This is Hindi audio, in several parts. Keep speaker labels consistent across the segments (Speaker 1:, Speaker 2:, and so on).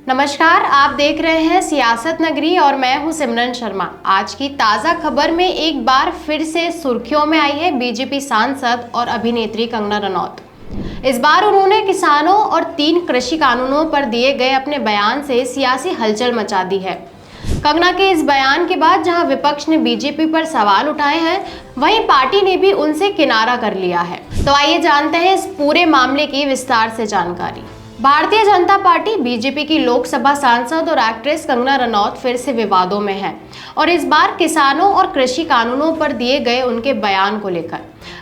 Speaker 1: नमस्कार, आप देख रहे हैं सियासत नगरी और मैं हूं सिमरन शर्मा। आज की ताजा खबर में एक बार फिर से सुर्खियों में आई है बीजेपी सांसद और अभिनेत्री कंगना रनौत। इस बार उन्होंने किसानों और 3 कृषि कानूनों पर दिए गए अपने बयान से सियासी हलचल मचा दी है। कंगना के इस बयान के बाद जहां विपक्ष ने बीजेपी पर सवाल उठाए हैं, वहीं पार्टी ने भी उनसे किनारा कर लिया है। तो आइए जानते हैं इस पूरे मामले की विस्तार से जानकारी। भारतीय जनता पार्टी बीजेपी की लोकसभा सांसद और एक्ट्रेस कंगना रनौत फिर से विवादों में है और इस बार किसानों और कृषि कानूनों पर दिए गए उनके बयान को लेकर।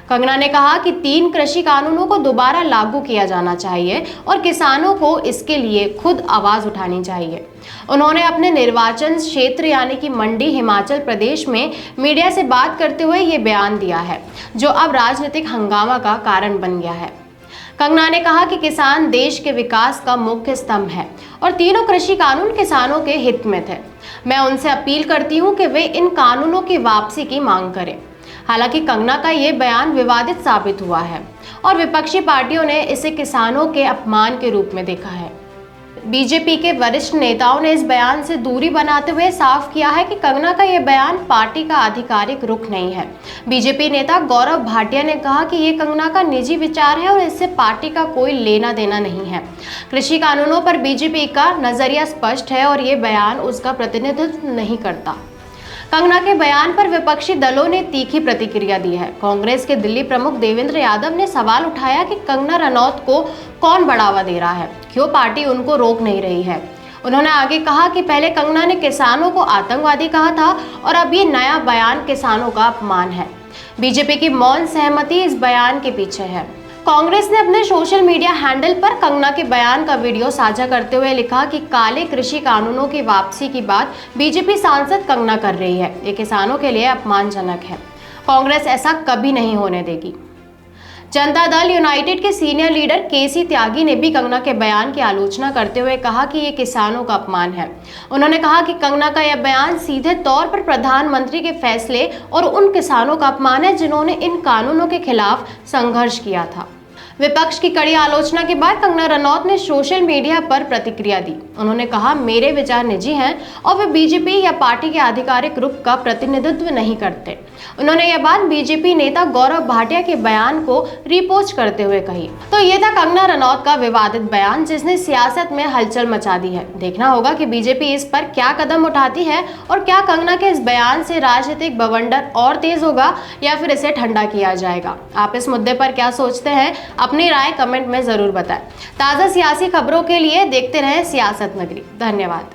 Speaker 1: कंगना ने कहा कि 3 कृषि कानूनों को दोबारा लागू किया जाना चाहिए और किसानों को इसके लिए खुद आवाज उठानी चाहिए। उन्होंने अपने निर्वाचन क्षेत्र यानी कि मंडी हिमाचल प्रदेश में मीडिया से बात करते हुए ये बयान दिया है, जो अब राजनीतिक हंगामा का कारण बन गया है। कंगना ने कहा कि किसान देश के विकास का मुख्य स्तंभ है और तीनों कृषि कानून किसानों के हित में थे। मैं उनसे अपील करती हूं कि वे इन कानूनों की वापसी की मांग करें। हालांकि कंगना का ये बयान विवादित साबित हुआ है और विपक्षी पार्टियों ने इसे किसानों के अपमान के रूप में देखा है। बीजेपी के वरिष्ठ नेताओं ने इस बयान से दूरी बनाते हुए साफ किया है कि कंगना का यह बयान पार्टी का आधिकारिक रुख नहीं है। बीजेपी नेता गौरव भाटिया ने कहा कि ये कंगना का निजी विचार है और इससे पार्टी का कोई लेना देना नहीं है। कृषि कानूनों पर बीजेपी का नजरिया स्पष्ट है और ये बयान उसका प्रतिनिधित्व नहीं करता। कंगना के बयान पर विपक्षी दलों ने तीखी प्रतिक्रिया दी है। कांग्रेस के दिल्ली प्रमुख देवेंद्र यादव ने सवाल उठाया कि कंगना रनौत को कौन बढ़ावा दे रहा है, क्यों पार्टी उनको रोक नहीं रही है। उन्होंने आगे कहा कि पहले कंगना ने किसानों को आतंकवादी कहा था और अब ये नया बयान किसानों का अपमान है। बीजेपी की मौन सहमति इस बयान के पीछे है। कांग्रेस ने अपने सोशल मीडिया हैंडल पर कंगना के बयान का वीडियो साझा करते हुए लिखा कि काले कृषि कानूनों की वापसी की बात बीजेपी सांसद कंगना कर रही है। ये किसानों के लिए अपमानजनक है। कांग्रेस ऐसा कभी नहीं होने देगी। जनता दल यूनाइटेड के सीनियर लीडर केसी त्यागी ने भी कंगना के बयान की आलोचना करते हुए कहा कि ये किसानों का अपमान है। उन्होंने कहा कि कंगना का यह बयान सीधे तौर पर प्रधानमंत्री के फैसले और उन किसानों का अपमान है जिन्होंने इन कानूनों के खिलाफ संघर्ष किया था। विपक्ष की कड़ी आलोचना के बाद कंगना रनौत ने सोशल मीडिया पर प्रतिक्रिया दी। उन्होंने कहा, मेरे विचार निजी हैं और वे बीजेपी या पार्टी के आधिकारिक रुख का प्रतिनिधित्व नहीं करते। उन्होंने यह बात बीजेपी नेता गौरव भाटिया के बयान को रीपोस्ट करते हुए कही। तो ये था कंगना रनौत का विवादित बयान, जिसने सियासत में हलचल मचा दी है। देखना होगा कि बीजेपी इस पर क्या कदम उठाती है और क्या कंगना के इस बयान से राजनीतिक बवंडर और तेज होगा या फिर इसे ठंडा किया जाएगा। आप इस मुद्दे पर क्या सोचते हैं? अपनी राय कमेंट में जरूर बताएं। ताजा सियासी खबरों के लिए देखते रहें सियासत नगरी। धन्यवाद।